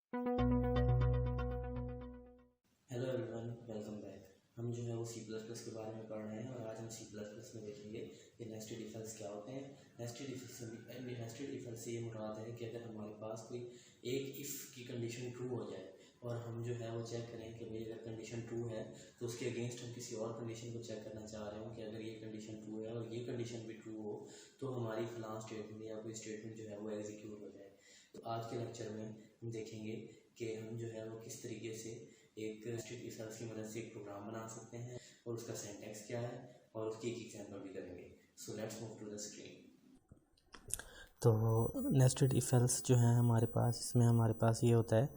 Hello everyone, welcome back. हम जो है वो सी प्लस प्लस के बारे में पढ़ रहे हैं और आज हम सी प्लस प्लस में देखेंगे कि नेस्टेड इफ एल्स क्या होते हैं। नेस्टेड इफ एल्स से ये मुराद है कि अगर हमारे पास कोई एक इफ़ की कंडीशन ट्रू हो जाए और हम जो है वो चेक करें कि भाई अगर कंडीशन ट्रू है तो उसके अगेंस्ट हम किसी और कंडीशन को चेक करना चाह रहे हो कि अगर ये कंडीशन ट्रू है और ये कंडीशन भी ट्रू हो तो हमारी फलां स्टेटमेंट या कोई स्टेटमेंट जो है वो एग्जीक्यूट हो जाए। तो आज के लेक्चर में हम देखेंगे कि हम जो है वो किस तरीके से एक नेस्टेड इफ एल्स की मदद से एक प्रोग्राम बना सकते हैं और उसका सिंटैक्स क्या है और उसकी एक एग्जांपल भी करेंगे। So let's move to the screen. तो नेस्टेड इफ एल्स जो है हमारे पास, इसमें हमारे पास ये होता है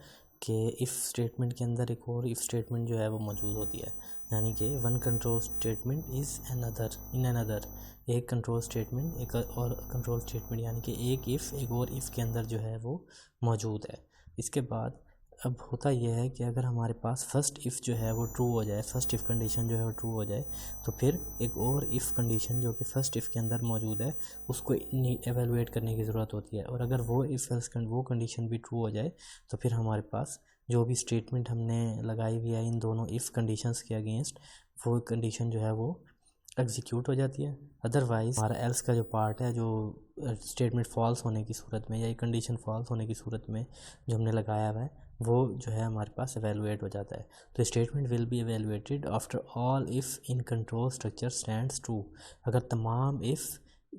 कि इफ़ स्टेटमेंट के अंदर एक और इफ़ स्टेटमेंट जो है वो मौजूद होती है, यानी कि one control statement is another in another. एक कंट्रोल स्टेटमेंट एक और कंट्रोल स्टेटमेंट, यानी कि एक इफ़ एक और इफ़ के अंदर जो है वो मौजूद है। इसके बाद अब होता यह है कि अगर हमारे पास फर्स्ट इफ़ जो है वो ट्रू हो जाए, फर्स्ट इफ़ कंडीशन जो है वो ट्रू हो जाए, तो फिर एक और इफ़ कंडीशन जो कि फर्स्ट इफ़ के अंदर मौजूद है उसको एवेलुएट करने की ज़रूरत होती है। और अगर वो इफ़ एल्स वो कंडीशन भी ट्रू हो जाए तो फिर हमारे पास जो भी स्टेटमेंट हमने लगाई हुई है इन दोनों इफ़ कंडीशंस के अगेंस्ट, वो कंडीशन जो है वो एग्जीक्यूट हो जाती है। अदरवाइज़ हमारा एल्स का जो पार्ट है, जो स्टेटमेंट फॉल्स होने की सूरत में या एक कंडीशन फॉल्स होने की सूरत में जो हमने लगाया हुआ है, वो जो है हमारे पास एवेलुएट हो जाता है। तो statement will be evaluated after all if in control structure stands true. अगर तमाम इफ़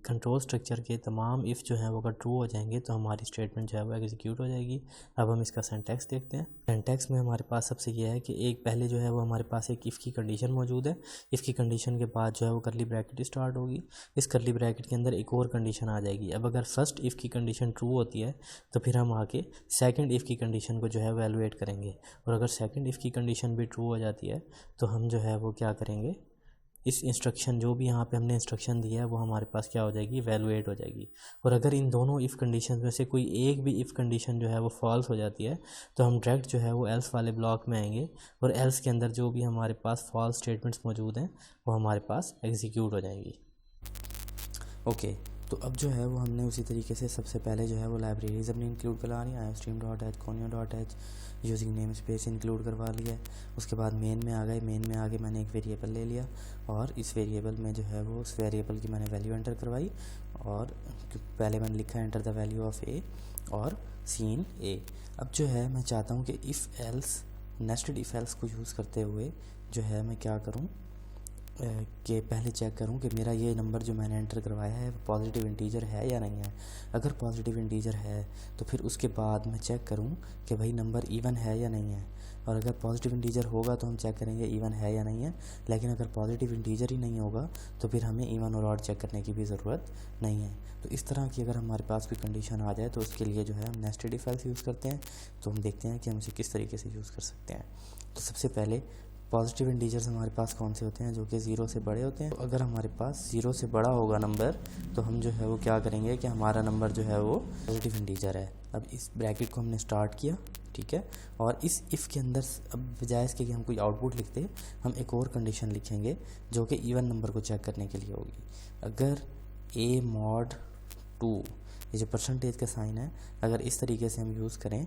कंट्रोल स्ट्रक्चर के तमाम इफ़ जो है वो अगर ट्रू हो जाएंगे तो हमारी स्टेटमेंट जो है वो एग्जीक्यूट हो जाएगी। अब हम इसका सिंटैक्स देखते हैं। सिंटैक्स में हमारे पास सबसे ये है कि एक पहले जो है वो हमारे पास एक इफ़ की कंडीशन मौजूद है। इफ़ की कंडीशन के बाद जो है वो करली ब्रैकेट स्टार्ट होगी। इस करली ब्रैकेट के अंदर एक और कंडीशन आ जाएगी। अब अगर फर्स्ट इफ़ की कंडीशन ट्रू होती है तो फिर हम आके सेकंड इफ़ की कंडीशन को जो है वैल्यूएट करेंगे, और अगर सेकंड इफ़ की कंडीशन भी ट्रू हो जाती है तो हम जो है वो क्या करेंगे, इस इंस्ट्रक्शन जो भी यहाँ पे हमने इंस्ट्रक्शन दिया है वो हमारे पास क्या हो जाएगी, वैल्यूएट हो जाएगी। और अगर इन दोनों इफ़ कंडीशन में से कोई एक भी इफ़ कंडीशन जो है वो फॉल्स हो जाती है तो हम डायरेक्ट जो है वो एल्स वाले ब्लॉक में आएंगे और एल्स के अंदर जो भी हमारे पास फॉल्स स्टेटमेंट्स मौजूद हैं वो हमारे पास एग्जीक्यूट हो जाएंगी। ओके, तो अब जो है वो हमने उसी तरीके से सबसे पहले जो है वो लाइब्रेरीज अपनी इंक्लूड करवा ली। iostream.h conio.h using name space include करवा लिया। उसके बाद मेन में आ गए। मेन में आगे मैंने एक वेरिएबल ले लिया और इस वेरिएबल में जो है वो उस वेरिएबल की मैंने वैल्यू एंटर करवाई। और पहले मैंने लिखा एंटर द वैल्यू ऑफ ए और सीन ए। अब जो है मैं चाहता हूँ कि if else nested if else को यूज़ करते हुए जो है मैं क्या करूँ कि पहले चेक करूं कि मेरा ये नंबर जो मैंने एंटर करवाया है पॉजिटिव इंटीजर है या नहीं है। अगर पॉजिटिव इंटीजर है तो फिर उसके बाद मैं चेक करूं कि भाई नंबर इवन है या नहीं है। और अगर पॉजिटिव इंटीजर होगा तो हम चेक करेंगे इवन है या नहीं है, लेकिन अगर पॉजिटिव इंटीजर ही नहीं होगा तो फिर हमें इवन और ऑड चेक करने की भी ज़रूरत नहीं है। तो इस तरह की अगर हमारे पास कोई कंडीशन आ जाए तो उसके लिए जो है हम नेस्टेड इफ एल्स यूज़ करते हैं। तो हम देखते हैं कि हम इसे किस तरीके से यूज़ कर सकते हैं। तो सबसे पहले पॉजिटिव इंटीजर्स हमारे पास कौन से होते हैं, जो कि ज़ीरो से बड़े होते हैं। तो अगर हमारे पास ज़ीरो से बड़ा होगा नंबर तो हम जो है वो क्या करेंगे कि हमारा नंबर जो है वो पॉजिटिव इंटीजर है। अब इस ब्रैकेट को हमने स्टार्ट किया, ठीक है। और इस इफ़ के अंदर अब बजाय इसके कि हम कोई आउटपुट लिखते, हम एक और कंडीशन लिखेंगे जो कि इवन नंबर को चेक करने के लिए होगी। अगर a mod 2, ये जो परसेंटेज का साइन है, अगर इस तरीके से हम यूज़ करें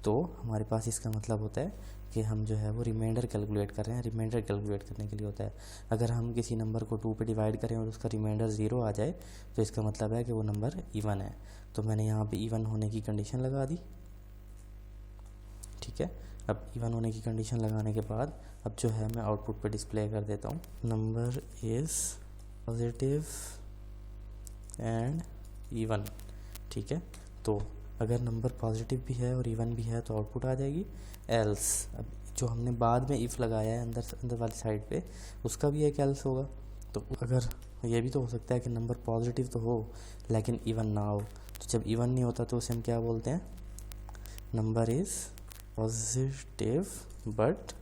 तो हमारे पास इसका मतलब होता है कि हम जो है वो रिमाइंडर कैलकुलेट कर रहे हैं। रिमाइंडर कैलकुलेट करने के लिए होता है अगर हम किसी नंबर को 2 पे डिवाइड करें और उसका रिमाइंडर 0 आ जाए तो इसका मतलब है कि वो नंबर इवन है। तो मैंने यहाँ पे इवन होने की कंडीशन लगा दी, ठीक है। अब इवन होने की कंडीशन लगाने के बाद अब जो है मैं आउटपुट पे डिस्प्ले कर देता हूँ, number is positive and even, ठीक है। तो अगर नंबर पॉजिटिव भी है और इवन भी है तो आउटपुट आ जाएगी। एल्स, अब जो हमने बाद में इफ़ लगाया है अंदर वाली साइड पे, उसका भी एक एल्स होगा। तो अगर ये भी तो हो सकता है कि नंबर पॉजिटिव तो हो लेकिन इवन ना हो, तो जब इवन नहीं होता तो उसे हम क्या बोलते हैं, number is positive but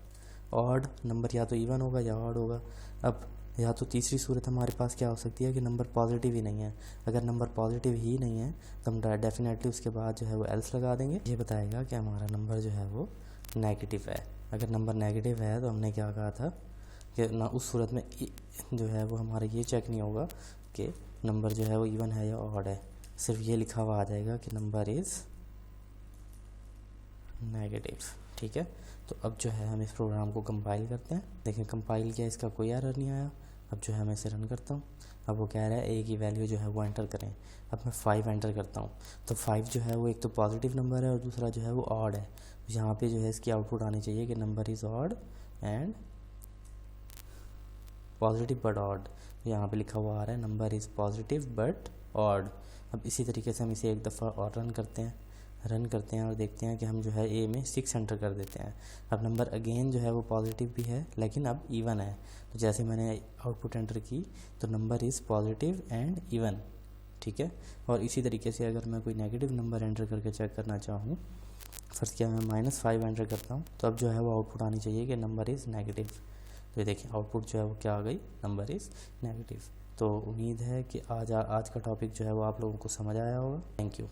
odd. Number या तो इवन होगा या ऑड होगा। अब या तो तीसरी सूरत हमारे पास क्या हो सकती है कि नंबर पॉजिटिव ही नहीं है। अगर नंबर पॉजिटिव ही नहीं है तो हम डेफिनेटली उसके बाद जो है वो एल्स लगा देंगे। ये बताएगा कि हमारा नंबर जो है वो नेगेटिव है। अगर नंबर नेगेटिव है तो हमने क्या कहा था कि ना, उस सूरत में जो है वो हमारा ये चेक नहीं होगा कि नंबर जो है वो इवन है या ऑड है। सिर्फ ये लिखा हुआ आ जाएगा कि नंबर इज़ नेगेटिव। ठीक है, तो अब जो है हम इस प्रोग्राम को कंपाइल करते हैं। देखें कंपाइल किया, इसका कोई एरर नहीं आया। अब जो है मैं इसे रन करता हूँ। अब वो कह रहा है ए की वैल्यू जो है वो एंटर करें। अब मैं 5 एंटर करता हूँ। तो 5 जो है वो एक तो पॉजिटिव नंबर है और दूसरा जो है वो ऑड है। यहाँ पे जो है इसकी आउटपुट आनी चाहिए कि number is odd and positive but odd. यहाँ पे लिखा हुआ आ रहा है number is positive but odd. अब इसी तरीके से हम इसे एक दफ़ा और रन करते हैं और देखते हैं कि हम जो है ए में 6 एंटर कर देते हैं। अब नंबर अगेन जो है वो पॉजिटिव भी है लेकिन अब इवन है। तो जैसे मैंने आउटपुट एंटर की तो number is positive and even. ठीक है, और इसी तरीके से अगर मैं कोई नेगेटिव नंबर एंटर करके चेक करना चाहूँ, फर्स्ट क्या मैं -5 एंटर करता हूँ, तो अब जो है वो आउटपुट आनी चाहिए कि नंबर इज़ नेगेटिव। तो ये देखिए आउटपुट जो है वो क्या आ गई, नंबर इज़ नेगेटिव। तो उम्मीद है कि आज का टॉपिक जो है वो आप लोगों को समझ आया होगा। Thank you.